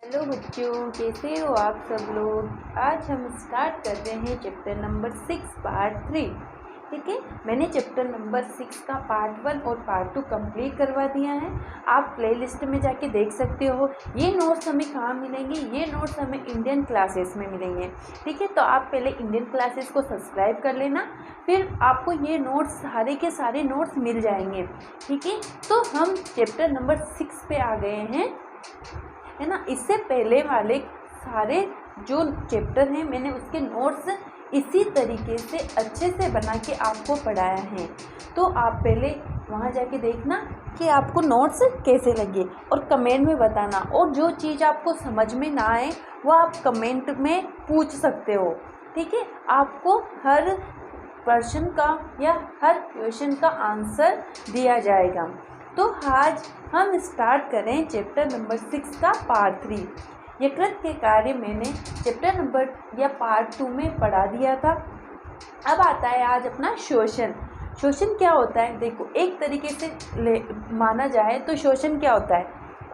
Hello बच्चों, कैसे हो आप सब लोग। आज हम स्टार्ट कर रहे हैं चैप्टर नंबर 6 पार्ट 3। ठीक है, मैंने चैप्टर नंबर 6 का पार्ट 1 और पार्ट 2 कंप्लीट करवा दिया है। आप प्लेलिस्ट में जाके देख सकते हो। ये नोट्स हमें कहाँ मिलेंगे? ये नोट्स हमें इंडियन क्लासेस में मिलेंगे। ठीक है, तो आप पहले इंडियन क्लासेस को सब्सक्राइब कर लेना, फिर आपको ये नोट्स सारे के सारे नोट्स मिल जाएंगे। ठीक है, तो हम चैप्टर नंबर 6 पे आ गए हैं, है ना। इससे पहले वाले सारे जो चैप्टर हैं मैंने उसके नोट्स इसी तरीके से अच्छे से बना के आपको पढ़ाया है। तो आप पहले वहाँ जाके देखना कि आपको नोट्स कैसे लगे और कमेंट में बताना। और जो चीज़ आपको समझ में ना आए वो आप कमेंट में पूछ सकते हो। ठीक है, आपको हर प्रश्न का या हर क्वेश्चन का आंसर दिया जाएगा। तो आज हम स्टार्ट करें चैप्टर नंबर 6 का पार्ट 3। यकृत के कार्य मैंने चैप्टर नंबर या पार्ट 2 में पढ़ा दिया था। अब आता है आज अपना शोषण। शोषण क्या होता है? देखो, एक तरीके से माना जाए तो शोषण क्या होता है?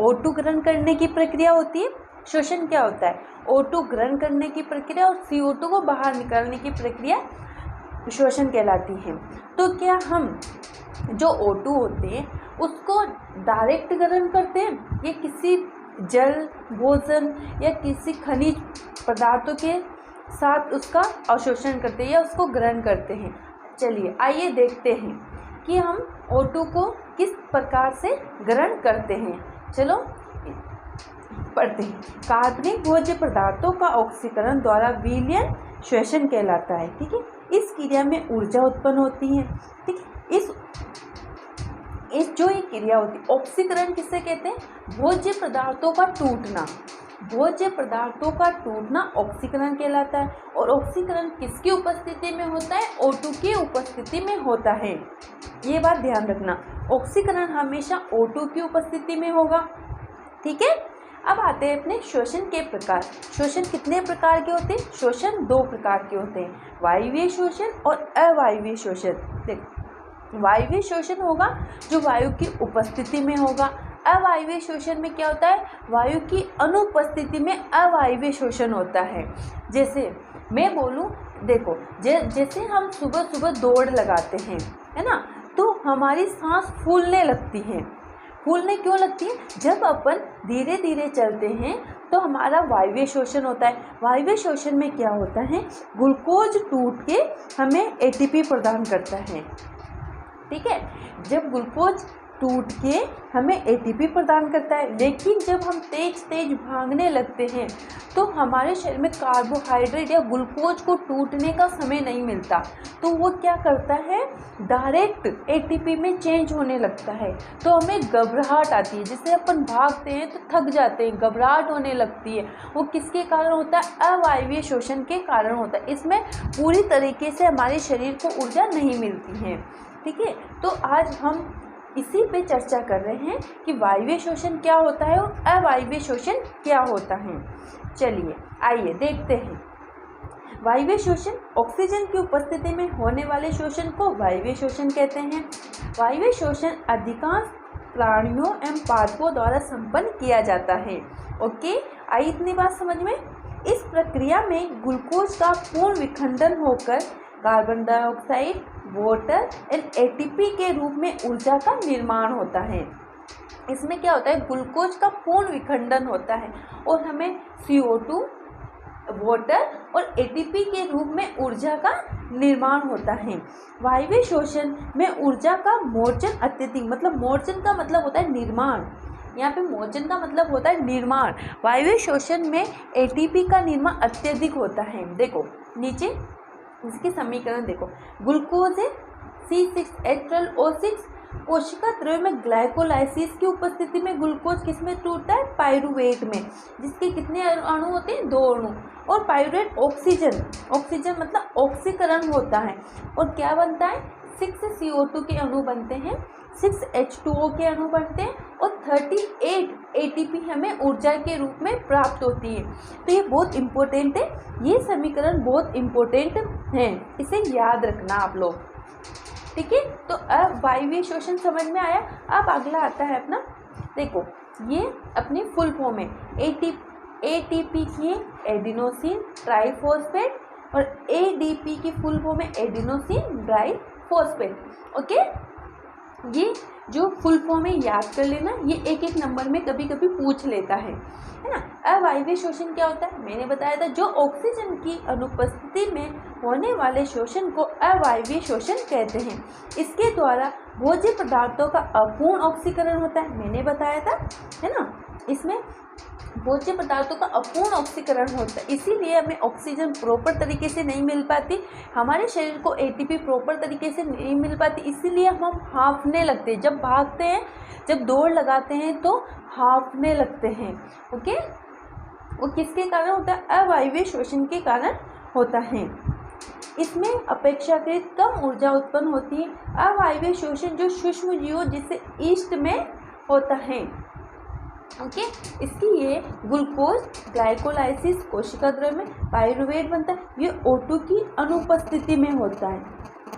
O2 ग्रहण करने की प्रक्रिया होती है। शोषण क्या होता है? O2 ग्रहण करने की प्रक्रिया और CO2 को बाहर निकालने की प्रक्रिया शोषण कहलाती है। तो क्या हम जो O2 होते हैं उसको डायरेक्ट ग्रहण करते हैं या किसी जल, भोजन या किसी खनिज पदार्थों के साथ उसका अवशोषण करते हैं या उसको ग्रहण करते हैं? चलिए आइए देखते हैं कि हम O2 को किस प्रकार से ग्रहण करते हैं। चलो पढ़ते हैं। कार्बनिक भोज्य पदार्थों का ऑक्सीकरण द्वारा विलयन श्वसन कहलाता है। ठीक है, इस क्रिया में ऊर्जा उत्पन्न होती है। ठीक है, इस जो ये क्रिया होती है, ऑक्सीकरण किसे कहते हैं? भोज्य पदार्थों का टूटना। भोज्य पदार्थों का टूटना ऑक्सीकरण कहलाता है। और ऑक्सीकरण किसकी उपस्थिति में होता है? O2 की उपस्थिति में होता है। ये बात ध्यान रखना, ऑक्सीकरण हमेशा O2 की उपस्थिति में होगा। ठीक है, अब आते हैं अपने शोषण के प्रकार। शोषण कितने प्रकार के होते हैं? शोषण 2 प्रकार के होते हैं, वायवीय शोषण और अवायवीय शोषण। देखो, वायवीय शोषण होगा जो वायु की उपस्थिति में होगा। अवायवीय शोषण में क्या होता है? वायु की अनुपस्थिति में अवायवीय शोषण होता है। जैसे मैं बोलूँ, देखो जैसे हम सुबह सुबह दौड़ लगाते हैं, है ना, तो हमारी सांस फूलने लगती है। फूलने क्यों लगती है? जब अपन धीरे धीरे चलते हैं तो हमारा वायवीय शोषण होता है। वायवीय शोषण में क्या होता है? ग्लूकोज टूट के हमें ATP प्रदान करता है। ठीक है, जब ग्लूकोज टूट के हमें ATP प्रदान करता है, लेकिन जब हम तेज तेज भागने लगते हैं तो हमारे शरीर में कार्बोहाइड्रेट या ग्लूकोज को टूटने का समय नहीं मिलता, तो वो क्या करता है? डायरेक्ट ATP में चेंज होने लगता है। तो हमें घबराहट आती है। जैसे अपन भागते हैं तो थक जाते हैं, घबराहट होने लगती है। वो किसके कारण होता है? अवायवीय शोषण के कारण होता है। इसमें पूरी तरीके से हमारे शरीर को ऊर्जा नहीं मिलती है। ठीक है, तो आज हम इसी पे चर्चा कर रहे हैं कि वायवीय शोषण क्या होता है और अवायवीय शोषण क्या होता है। चलिए आइए देखते हैं। वायवीय शोषण, ऑक्सीजन की उपस्थिति में होने वाले शोषण को वायवीय शोषण कहते हैं। वायवीय शोषण अधिकांश प्राणियों एवं पादपों द्वारा संपन्न किया जाता है। ओके, आई इतनी बात समझ में? इस प्रक्रिया में ग्लूकोज का पूर्ण विखंडन होकर carbon dioxide, water and ATP के रूप में ऊर्जा का निर्माण होता है। इसमें क्या होता है? ग्लूकोज का पूर्ण विखंडन होता है और हमें CO2, वाटर और ATP के रूप में ऊर्जा का निर्माण होता है। वायवीय शोषण में ऊर्जा का मोर्चन अत्यधिक, मतलब मोर्चन का मतलब होता है निर्माण। यहाँ पे मोर्चन का मतलब होता है निर्माण। वायवीय शोषण में ATP का निर्माण अत्यधिक होता है। देखो नीचे इसकी समीकरण देखो, ग्लूकोज है C6H12O6। कोशिका द्रव्य में ग्लाइकोलाइसिस की उपस्थिति में ग्लूकोज किस में टूटता है? पाइरूवेट में, जिसके कितने अणु होते हैं? 2 अणु। और पाइरूवेट ऑक्सीजन, ऑक्सीजन मतलब ऑक्सीकरण होता है और क्या बनता है? 6CO2 के अणु बनते हैं, 6H2O के अणु बनते हैं और 38 ATP हमें ऊर्जा के रूप में प्राप्त होती है। तो ये बहुत इम्पोर्टेंट है, ये समीकरण बहुत इम्पोर्टेंट है, इसे याद रखना आप लोग। ठीक है, तो अब वायवीय शोषण समझ में आया। अब अगला आता है अपना, देखो ये अपनी फुल फॉर्म है ATP की एडिनोसिन ट्राइफॉस्फेट और ADP की फुल फॉर्म है एडिनोसिन डाइफॉस्फेट। ओके, ये जो फुल फॉर्म है याद कर लेना, ये एक एक नंबर में कभी कभी पूछ लेता है ना। अवायवीय शोषण क्या होता है, मैंने बताया था, जो ऑक्सीजन की अनुपस्थिति में होने वाले शोषण को अवायवीय शोषण कहते हैं। इसके द्वारा भोज्य पदार्थों का अपूर्ण ऑक्सीकरण होता है, मैंने बताया था, है ना। इसमें भोज्य पदार्थों का अपूर्ण ऑक्सीकरण होता है, इसीलिए हमें ऑक्सीजन प्रॉपर तरीके से नहीं मिल पाती, हमारे शरीर को ATP प्रॉपर तरीके से नहीं मिल पाती, इसीलिए हम हाँफने लगते हैं। जब भागते हैं, जब दौड़ लगाते हैं तो हाँफने लगते हैं। ओके, वो किसके कारण होता है, अवायवीय शोषण के कारण होता है। इसमें अपेक्षाकृत कम ऊर्जा उत्पन्न होती है। अवायवीय शोषण जो सूक्ष्म जीवों जिससे ईस्ट में होता है। ओके, इसकी ये ग्लूकोज ग्लाइकोलाइसिस कोशिका द्रव्य में पाइरूवेट बनता है, ये O2 की अनुपस्थिति में होता है,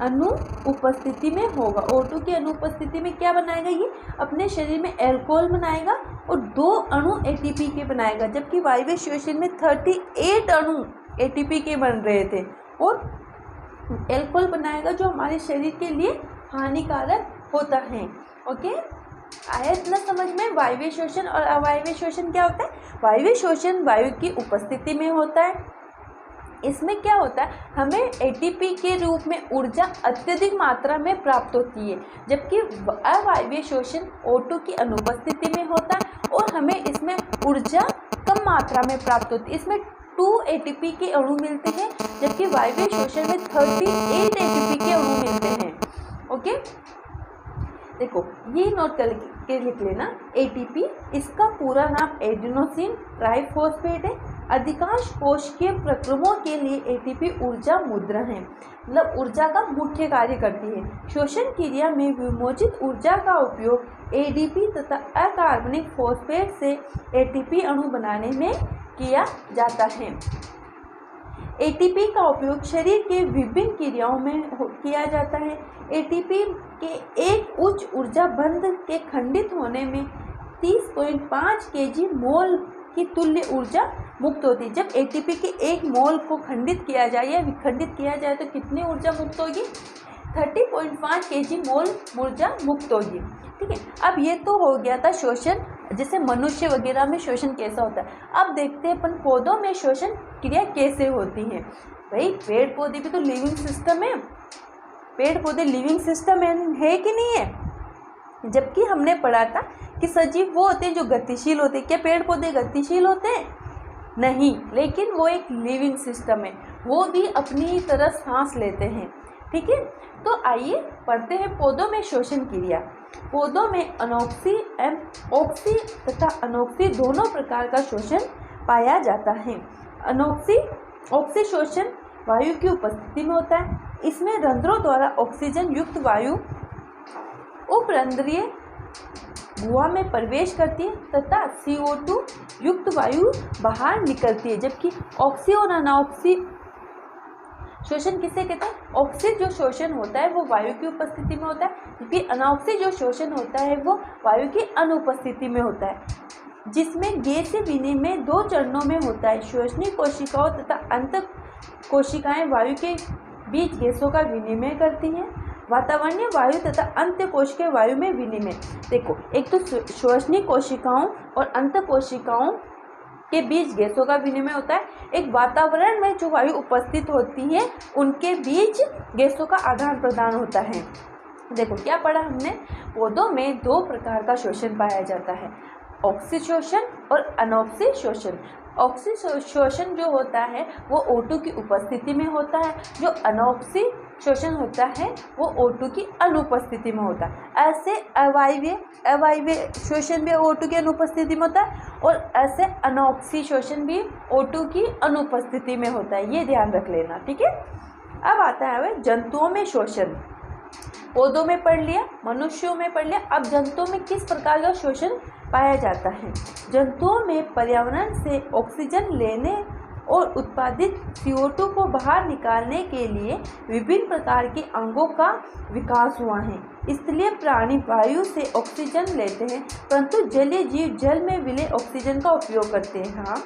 अनुपस्थिति में होगा। O2 की अनुपस्थिति में क्या बनाएगा, ये अपने शरीर में एल्कोहल बनाएगा और 2 अणु ATP के बनाएगा, जबकि वायवीय शोषण में 38 अणु ATP के बन रहे थे और एल्कोहल बनाएगा जो हमारे शरीर के लिए हानिकारक होता है। ओके, आया इतना समझ में। वायवीय शोषण और अवायवीय शोषण क्या होता है, वायवीय शोषण वायु की उपस्थिति में होता है। इसमें क्या होता है, हमें ATP के रूप में ऊर्जा अत्यधिक मात्रा में प्राप्त होती है, जबकि अवायवीय शोषण O2 की अनुपस्थिति में होता है और हमें इसमें ऊर्जा कम मात्रा में प्राप्त होती है। इसमें 2 ATP के अणु मिलते हैं, जबकि वायवीय शोषण में 38 ATP के अणु मिलते हैं। ओके, देखो ये नोट करके लिख लेना, ATP इसका पूरा नाम एडिनोसिन ट्राइफॉस्फेट है। अधिकांश कोशिकीय प्रक्रमों के लिए ATP ऊर्जा मुद्रा है, मतलब ऊर्जा का मुख्य कार्य करती है। शोषण क्रिया में विमोचित ऊर्जा का उपयोग ADP तथा अकार्बनिक फॉस्फेट से ATP अणु बनाने में किया जाता है। ATP का उपयोग शरीर के विभिन्न क्रियाओं में किया जाता है। ATP के एक उच्च ऊर्जा बंध के खंडित होने में 30.5 kg मोल की तुल्य ऊर्जा मुक्त होती है। जब ATP के एक मोल को खंडित किया जाए या विखंडित किया जाए तो कितनी ऊर्जा मुक्त होगी, 30.5 kg मोल ऊर्जा मुक्त होगी। ठीक है, अब ये तो हो गया था शोषण, जैसे मनुष्य वगैरह में शोषण कैसा होता है। अब देखते हैं अपन पौधों में शोषण क्रिया कैसे होती है। भाई पेड़ पौधे भी तो लिविंग सिस्टम है, पेड़ पौधे लिविंग सिस्टम है कि नहीं है। जबकि हमने पढ़ा था कि सजीव वो होते हैं जो गतिशील होते हैं। क्या पेड़ पौधे गतिशील होते हैं? नहीं, लेकिन वो एक लिविंग सिस्टम है, वो भी अपनी तरह सांस लेते हैं। ठीक है, तो आइए पढ़ते हैं पौधों में शोषण क्रिया। पौधों में ऑक्सी तथा अनॉक्सी दोनों प्रकार का शोषण पाया जाता है। ऑक्सी शोषण वायु की उपस्थिति में होता है। इसमें रंध्रों द्वारा ऑक्सीजन युक्त वायु उपरंध्रीय गुहा में प्रवेश करती है तथा CO2 युक्त वायु बाहर निकलती है। जबकि ऑक्सी और अनॉक्सी शोषण किसे कहते हैं? ऑक्सी जो शोषण होता है वो वायु की उपस्थिति में होता है, जबकि अनॉक्सी जो शोषण होता है वो वायु की अनुपस्थिति में होता है, जिसमें गैसीय विनिमय 2 चरणों में होता है। श्वसनीय कोशिकाओं तथा अंत कोशिकाएं वायु के बीच गैसों का विनिमय करती हैं। वातावरणीय वायु तथा अंत कोशिकीय वायु में विनिमय। देखो, एक तो श्वसनीय कोशिकाओं और अंत कोशिकाओं के बीच गैसों का विनिमय होता है। एक वातावरण में जो वायु उपस्थित होती है उनके बीच गैसों का आदान प्रदान होता है। देखो क्या पढ़ा हमने, पौधों में 2 प्रकार का शोषण पाया जाता है, ऑक्सी शोषण और अनॉक्सी शोषण। ऑक्सी शोषण जो होता है वो O2 की उपस्थिति में होता है, जो अनॉक्सी शोषण होता है वो O2 की अनुपस्थिति में होता है। ऐसे अवायवीय शोषण भी O2 की अनुपस्थिति में होता है और ऐसे अनॉक्सी शोषण भी O2 की अनुपस्थिति में होता है, ये ध्यान रख लेना। ठीक है, अब आता है जंतुओं में शोषण। पौधों में पढ़ लिया, मनुष्यों में पढ़ लिया, अब जंतुओं में किस प्रकार का शोषण पाया जाता है। जंतुओं में पर्यावरण से ऑक्सीजन लेने और उत्पादित CO2 को बाहर निकालने के लिए विभिन्न प्रकार के अंगों का विकास हुआ है। स्थलीय प्राणी वायु से ऑक्सीजन लेते हैं, परंतु जलीय जीव जल में विलय ऑक्सीजन का उपयोग करते हैं। हाँ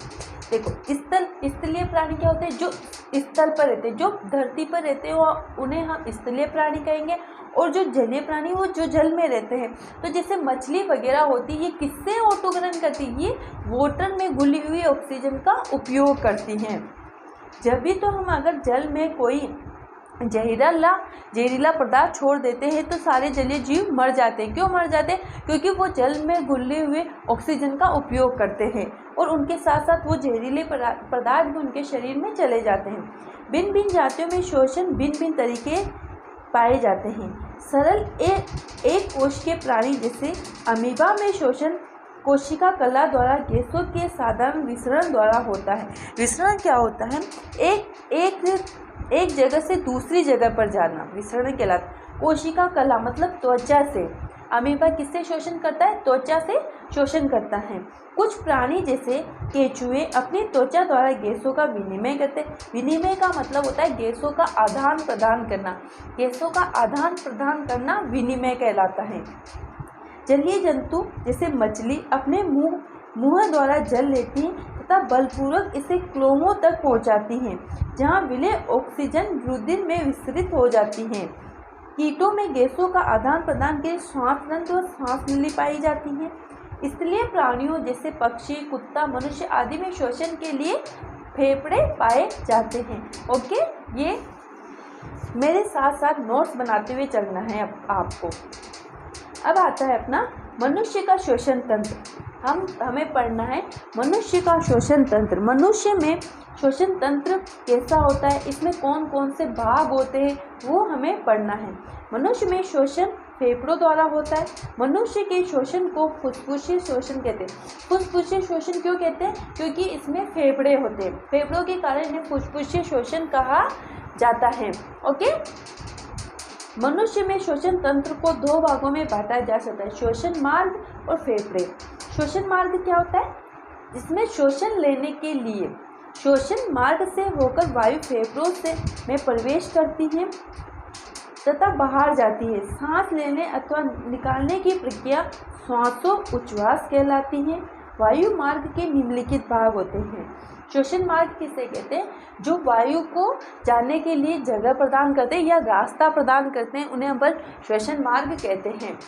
देखो, स्थलीय प्राणी क्या होते हैं? जो स्थल पर रहते हैं, जो धरती पर रहते हैं, वो उन्हें हम स्थलीय प्राणी कहेंगे। और जो जलीय प्राणी वो जो जल में रहते हैं। तो जैसे मछली वगैरह होती है, ये किससे ऑटो ग्रहण करती है? ये वाटर में घुली हुई ऑक्सीजन का उपयोग करती हैं। जब भी तो हम अगर जल में कोई जहरीला पदार्थ छोड़ देते हैं तो सारे जलीय जीव मर जाते हैं। क्यों मर जाते हैं? क्योंकि वो जल में घुले हुए ऑक्सीजन का उपयोग करते हैं और उनके साथ साथ वो जहरीले पदार्थ भी उनके शरीर में चले जाते हैं। भिन्न भिन्न जातियों में शोषण भिन्न भिन्न तरीके पाए जाते हैं। सरल एक कोश के प्राणी जैसे अमीबा में शोषण कोशिका कला द्वारा गैसों के साधारण विसरण द्वारा होता है। विसरण क्या होता है? एक जगह से दूसरी जगह पर जाना विसरण कहलाता। कोशिका कला मतलब त्वचा से। अमीबा किससे शोषण करता है? त्वचा से शोषण करता है। कुछ प्राणी जैसे केंचुए अपनी त्वचा द्वारा गैसों का विनिमय करते हैं। विनिमय का मतलब होता है गैसों का आदान प्रदान करना। गैसों का आदान प्रदान करना विनिमय कहलाता है। जलीय जंतु जैसे मछली अपने मुंह द्वारा जल लेती हैं तथा बलपूर्वक इसे क्लोमों तक पहुंचाती हैं, जहां विलय ऑक्सीजन रुधिर में विस्तृत हो जाती हैं। कीटों में गैसों का आदान प्रदान के श्वास तंत्र और सांस नली पाई जाती हैं। स्थलीय प्राणियों जैसे पक्षी, कुत्ता, मनुष्य आदि में शोषण के लिए फेफड़े पाए जाते हैं। ओके, ये मेरे साथ साथ नोट्स बनाते हुए चलना है आपको। अब आता है अपना मनुष्य का श्वसन तंत्र। हमें पढ़ना है मनुष्य का श्वसन तंत्र। मनुष्य में श्वसन तंत्र कैसा होता है, इसमें कौन कौन से भाग होते हैं, वो हमें पढ़ना है। मनुष्य में श्वसन फेफड़ों द्वारा होता है। मनुष्य के श्वसन को फुसफुसीय श्वसन कहते हैं। फुसफुसीय श्वसन क्यों कहते हैं? क्योंकि इसमें फेफड़े होते हैं। फेफड़ों के कारण इन्हें फुसफुसीय श्वसन कहा जाता है। ओके, मनुष्य में श्वसन तंत्र को दो भागों में बांटा जा सकता है, श्वसन मार्ग और फेफड़े। श्वसन मार्ग क्या होता है? जिसमें श्वसन लेने के लिए श्वसन मार्ग से होकर वायु फेफड़ों में प्रवेश करती है तथा बाहर जाती है। सांस लेने अथवा निकालने की प्रक्रिया श्वासोच्छ्वास कहलाती है। वायु मार्ग के निम्नलिखित भाग होते हैं। श्वसन मार्ग किसे कहते हैं? जो वायु को जाने के लिए जगह प्रदान करते हैं या रास्ता प्रदान करते हैं, उन्हें हम श्वसन मार्ग कहते हैं।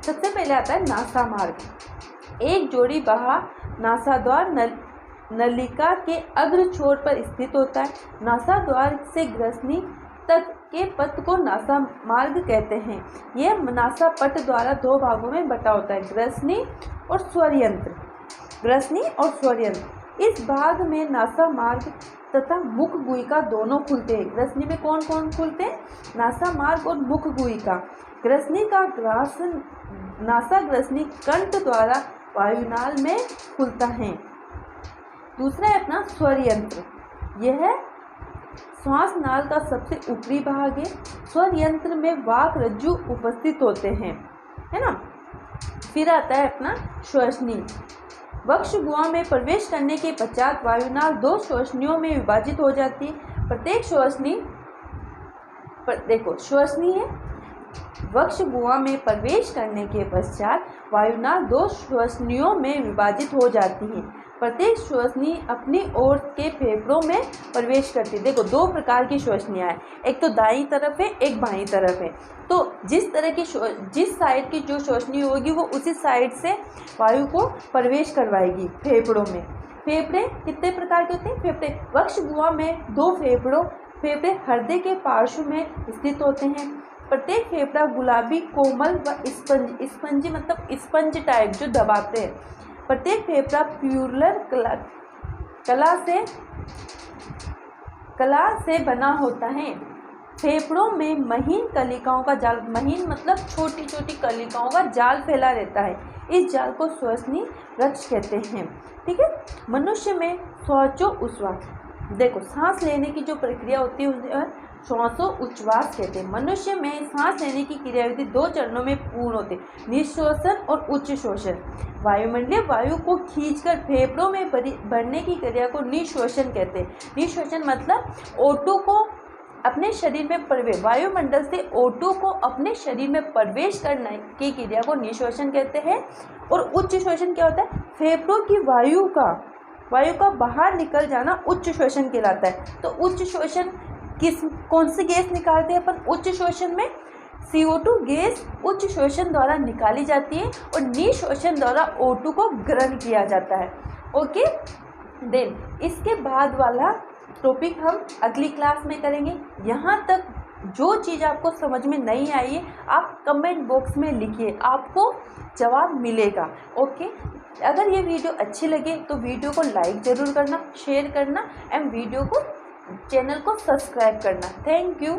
सबसे पहले आता है नासा मार्ग। एक जोड़ी बाहा नासाद्वार नलिका के अग्र छोर पर स्थित होता है। नासाद्वार से ग्रसनी तक के पथ को नासा मार्ग कहते हैं। यह नासा पट द्वारा दो भागों में बटा होता है, ग्रसनी और स्वरयंत्र। ग्रसनी और स्वरयंत्र। इस भाग में नासा मार्ग तथा मुख गुहिका दोनों खुलते हैं। ग्रसनी में कौन कौन खुलते हैं? नासा मार्ग और मुख गुहिका। ग्रसनी का नासा ग्रसनी कंठ द्वारा वायुनाल में खुलता है। दूसरा है अपना स्वरयंत्र। यह श्वास नाल का सबसे ऊपरी भाग है। स्वरयंत्र में वाक रज्जु उपस्थित होते हैं, है ना। फिर आता है अपना श्वसनी। वक्ष गुहा में प्रवेश करने के पश्चात वायुनाल दो श्वसनियों में विभाजित हो जाती है। प्रत्येक श्वसनी देखो श्वसनी है। वक्ष गुहा में प्रवेश करने के पश्चात वायुनाल दो श्वसनियों में विभाजित हो जाती है। प्रत्येक श्वसनी अपनी ओर के फेफड़ों में प्रवेश करती है। देखो दो प्रकार की श्वसनियाँ हैं, एक तो दाईं तरफ है, एक बाईं तरफ है। तो जिस साइड की जो श्वसनी होगी वो उसी साइड से वायु को प्रवेश करवाएगी फेफड़ों में। फेफड़े कितने प्रकार के होते हैं? फेफड़े वक्ष गुहा में दो फेफड़े हृदय के पार्श्व में स्थित होते हैं। प्रत्येक फेफड़ा गुलाबी, कोमल व स्पंजी मतलब स्पंज टाइप जो दबाते हैं। प्रत्येक फेफड़ा प्यूरलर कला से बना होता है। फेफड़ों में महीन कलिकाओं का जाल, महीन मतलब छोटी छोटी कलिकाओं का जाल फैला रहता है। इस जाल को श्वसनी रक्ष कहते हैं। ठीक है। मनुष्य में श्वासोच्छ्वास, देखो सांस लेने की जो प्रक्रिया होती है उसे श्वासोच्छ्वास कहते हैं। मनुष्य में सांस लेने की क्रियाविधि दो चरणों में पूर्ण होते हैं, निःश्वसन और उच्च श्वसन। वायुमंडलीय वायु को खींचकर फेफड़ों में भरने की क्रिया को निःश्वसन कहते हैं। निःश्वसन मतलब O2 को अपने शरीर में प्रवेश, वायुमंडल से O2 को अपने शरीर में प्रवेश करने की क्रिया को निःशोषण कहते हैं। और उच्च शोषण क्या होता है? फेफड़ों की वायु का बाहर निकल जाना उच्च शोषण कहलाता है। तो उच्च शोषण कौन सी गैस निकालते हैं अपन उच्च शोषण में? CO2 गैस उच्च शोषण द्वारा निकाली जाती है और निःशोषण द्वारा O2 को ग्रहण किया जाता है। ओके, देन इसके बाद वाला टॉपिक हम अगली क्लास में करेंगे। यहाँ तक जो चीज़ आपको समझ में नहीं आई है आप कमेंट बॉक्स में लिखिए, आपको जवाब मिलेगा। ओके, अगर ये वीडियो अच्छी लगे तो वीडियो को लाइक ज़रूर करना, शेयर करना एंड वीडियो को चैनल को सब्सक्राइब करना। Thank you.